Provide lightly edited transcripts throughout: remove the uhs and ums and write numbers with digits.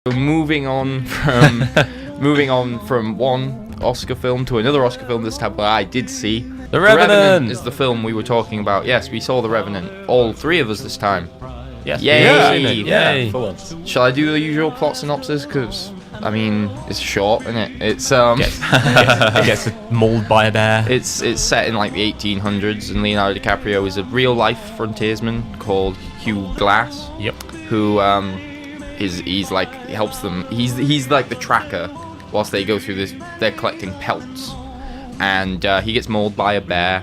Moving on from one Oscar film to another Oscar film this time, I did see The Revenant is the film we were talking about. Yes, we saw The Revenant. All three of us this time. Yes. Yay! Yay. For once. Shall I do the usual plot synopsis? Because I mean, it's short, isn't it? It's Gets mauled by a bear. It's set in like the 1800s, and Leonardo DiCaprio is a real life frontiersman called Hugh Glass. Yep. Who he's like helps them. He's like the tracker whilst they go through this. They're collecting pelts, and he gets mauled by a bear,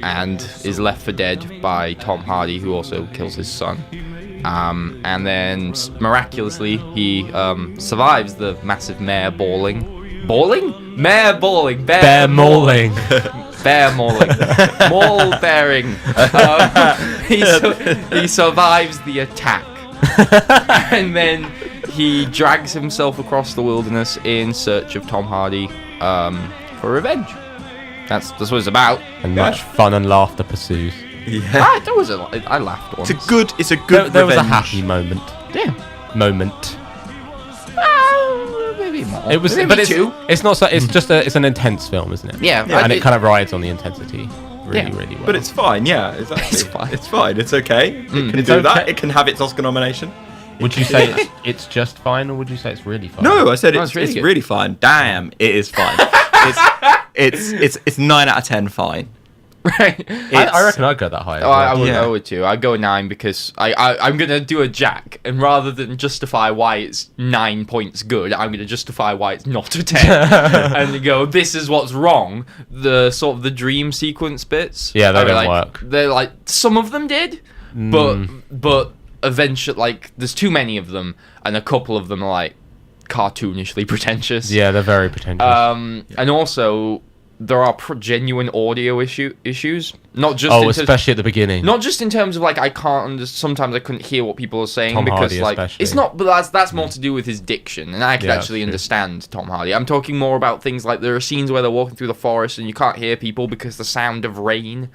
and is left for dead by Tom Hardy, who also kills his son. And then miraculously he survives the massive mare mauling. Bear mauling. Bear mauling. Bear mauling. Maul bearing. He survives the attack. And then he drags himself across the wilderness in search of Tom Hardy for revenge. That's what it's about. And much fun and laughter pursues. Yeah. I laughed once. It's a good There was a revenge. happy moment. Yeah. Maybe more. It was, maybe but two. it's not. So, it's just it's an intense film, isn't it? Yeah, and it kind of rides on the intensity really well. But it's fine, yeah. Exactly. It's fine. It's fine. It's okay. It can It's do that. okay. It can have its Oscar nomination. Would you say it's just fine, or would you say it's really fine? No, I said No, it's it's really really, good. fine. Damn, it is fine. it's 9 out of 10 fine. Right. I reckon I'd go that high. I would too. I'd go 9 because I'm going to do a jack, and rather than justify why it's 9 points good, I'm going to justify why it's not a 10. And go, this is what's wrong. The sort of the dream sequence bits. Yeah, they are don't like, work. They're like, some of them did, but eventually, like, there's too many of them, and a couple of them are like cartoonishly pretentious. Yeah, they're very pretentious. And also, there are genuine audio issues, not just especially at the beginning. not just in terms of like I can't sometimes I couldn't hear what people are saying Tom because Hardy like especially. it's not, but that's more to do with his diction, and I can Yeah, actually that's true. understand Tom Hardy. I'm talking more about things like there are scenes where they're walking through the forest and you can't hear people because the sound of rain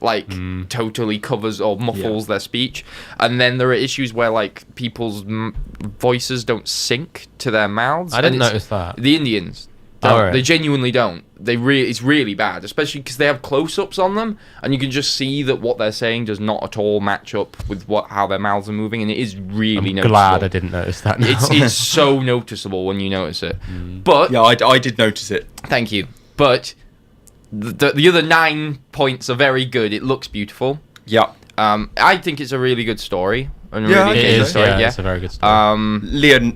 like totally covers or muffles their speech, and then there are issues where like people's voices don't sync to their mouths. I didn't and it's- notice that. The Indians. Oh, right. They genuinely don't. It's really bad, especially because they have close-ups on them, and you can just see that what they're saying does not at all match up with how their mouths are moving, and it is really I'm noticeable. glad I didn't notice that. Now. It's so noticeable when you notice it. But Yeah, I did notice it. thank you. But the other 9 points are very good. It looks beautiful. Yeah. I think it's a really good story. And Yeah, really I it think good is. so. story, Yeah, it's a very good story.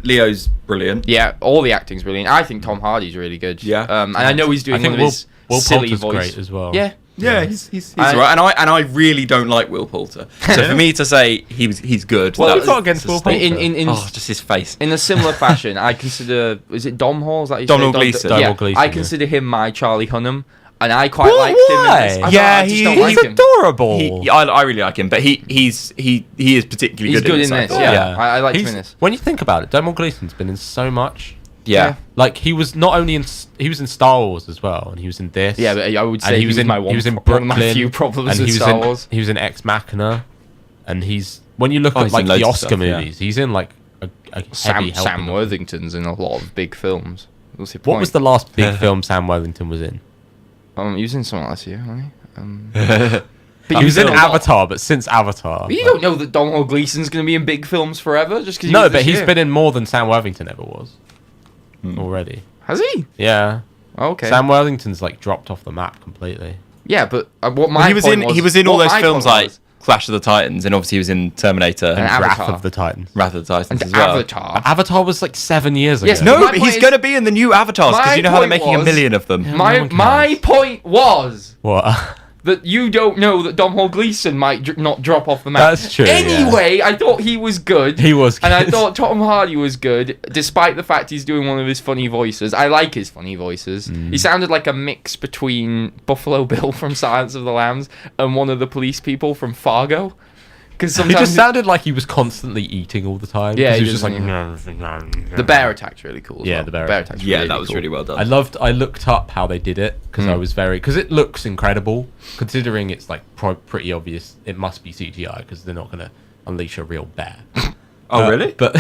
Leo's brilliant. Yeah, all the acting's brilliant. I think Tom Hardy's really good. Yeah. And I know he's I doing think one of his Will silly Poulter's voice. great as well. Yeah. Yeah, he's I- right, and I really don't like Will Poulter. So for me to say he's good, Well, that you've got was against Will just like- Poulter. In just his face. in a similar fashion, I consider is it Dom Hall? Is that his Donald name? Gleeson. Yeah, Donald Gleeson, I yeah. consider him my Charlie Hunnam, and I quite liked him. Why? In this. Yeah, I just he- don't he's like him. adorable. I really like him, but he is particularly He's good in I this. thought. Yeah, I liked him He's- in this. When you think about it, Donald Gleeson's been in so much. Yeah. Like he was not only he was in Star Wars as well, and he was in this. Yeah, but I would and say he was my one. He was in one of Brooklyn. my few problems and with he was Star in, Wars. He was in Ex Machina, and when you look at he's like in the loads of Oscar stuff, yeah. movies, he's in like a heavy Sam helping role. Worthington's in a lot of big films. What's the What point? was the last big film Sam Worthington was in? He was in something last year, wasn't he? He was in still- Avatar, but since Avatar, But you don't know that Donald Gleeson's going to be in big films forever just because. no, but he's been in more than Sam Worthington ever was already. Has he? Yeah, Okay. Sam Worthington's like dropped off the map completely. Yeah, but what my he was point in he was in all what those my films point like was- Clash of the Titans, and obviously he was in Terminator And and Avatar. Wrath of the Titans. Wrath of the Titans and as well. Avatar. Avatar was like 7 years ago. Yes, No, My but point he's is- going to be in the new Avatars My because you know how they're point making a was- million of them. no My one my cares. point was What? that you don't know that Domhnall Gleeson might not drop off the map. That's true, yeah. Anyway, I thought he was good. He was And I good. thought Tom Hardy was good, despite the fact he's doing one of his funny voices. I like his funny voices. He sounded like a mix between Buffalo Bill from Silence of the Lambs and one of the police people from Fargo. Because He sometimes just sounded like he was constantly eating all the time. Yeah, 'cause he he was just does, like. the bear attack's really cool. As Yeah, well. the bear attack's Yeah, really that was cool. really well done. I looked up how they did it because I was because it looks incredible considering it's like pretty obvious it must be CGI because they're not gonna unleash a real bear. Oh, really? But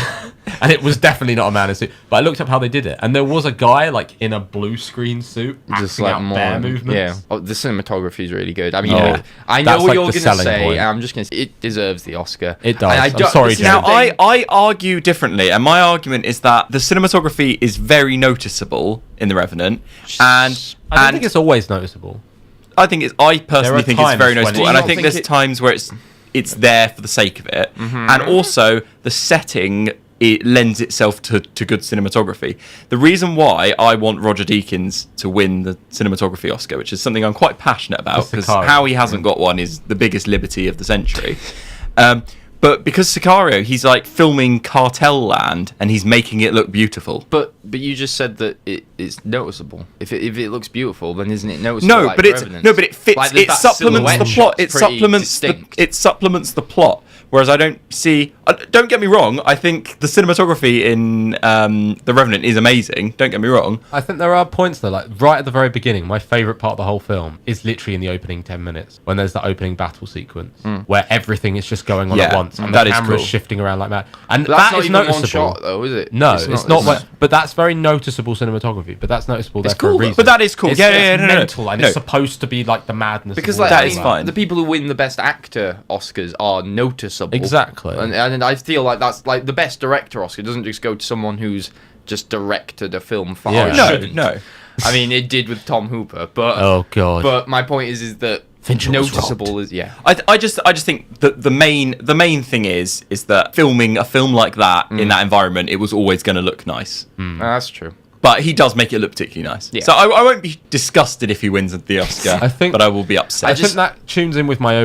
and it was definitely not a man in a suit. But I looked up how they did it, and there was a guy like in a blue screen suit, Just acting like out more, bear movements. yeah. Oh, the cinematography is really good. I mean, Oh, I know that's what like you're the gonna selling say. point. And I'm just gonna say it deserves the Oscar. It does. And I I'm don't- sorry, this is Joe. the Now, thing. I argue differently, and my argument is that the cinematography is very noticeable in The Revenant, and I don't and think it's always noticeable. I personally think it's times very when noticeable, it- and I Do you think not there's think times where it's there for the sake of it, Mm-hmm. and also the setting. It lends itself to good cinematography. The reason why I want Roger Deakins to win the cinematography Oscar, which is something I'm quite passionate about, For because Sicario. how he hasn't got one is the biggest liberty of the century. But because Sicario, he's like filming Cartel Land, and he's making it look beautiful. But you just said that it's noticeable. If it looks beautiful, then isn't it noticeable? No, like but Revenant? it fits. Like, It that supplements the silhouette plot. shot's It pretty supplements distinct. it supplements the plot. Whereas I don't see. Don't get me wrong. I think the cinematography in The Revenant is amazing. Don't get me wrong. I think there are points though, like right at the very beginning, my favourite part of the whole film is literally in the opening 10 minutes when there's the opening battle sequence where everything is just going on at Yeah, once and that the is camera's cool. shifting around like that. And But that's that not is even noticeable. one shot, though, is it? No, it's not. it's- But that's very noticeable cinematography. But that's noticeable there It's for a cool, reason. but that is cool. It's, Yeah, it's yeah, no, no, no. mental and No. it's supposed to be like the madness. Because of all like that I is mean, fine. the people who win the best actor Oscars are noticeable. Exactly. And I feel like that's like the best director Oscar doesn't just go to someone who's just directed a film far. Yeah. It No, shouldn't. no. I mean, it did with Tom Hooper, but Oh, God. But my point is that Fincher was noticeable is yeah. I just think that the main thing is that filming a film like that in that environment, it was always going to look nice. That's true. But he does make it look particularly nice. Yeah. So I won't be disgusted if he wins the Oscar. I think- but I will be upset. I think that tunes in with my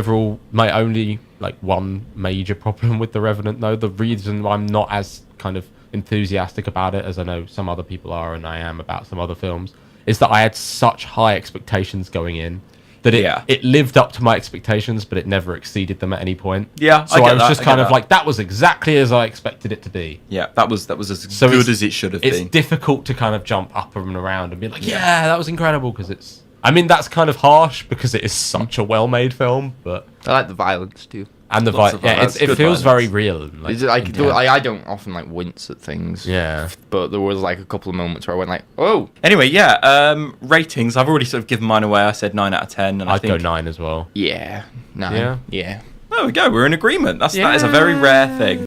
only like one major problem with The Revenant though. The reason why I'm not as kind of enthusiastic about it as I know some other people are and I am about some other films is that I had such high expectations going in that it lived up to my expectations but it never exceeded them at any point. Yeah, So I get I was that, just I kind get of that. like that was exactly as I expected it to be. Yeah, that was as So good it's- as it should have It's been. difficult to kind of jump up and around and be like, yeah, that was incredible because it's. I mean, that's kind of harsh because it is such a well-made film, but I like the violence too. and the Lots vi- of yeah, violence, it good feels violence. very real. And, Is it like yeah. I don't often like wince at things. Yeah. But there was like a couple of moments where I went like, oh, Anyway, yeah, ratings. I've already sort of given mine away. I said 9 out of 10. And I I'd think, go 9 as well. yeah, no, Yeah? yeah. There we go. We're in agreement. That is a very rare thing.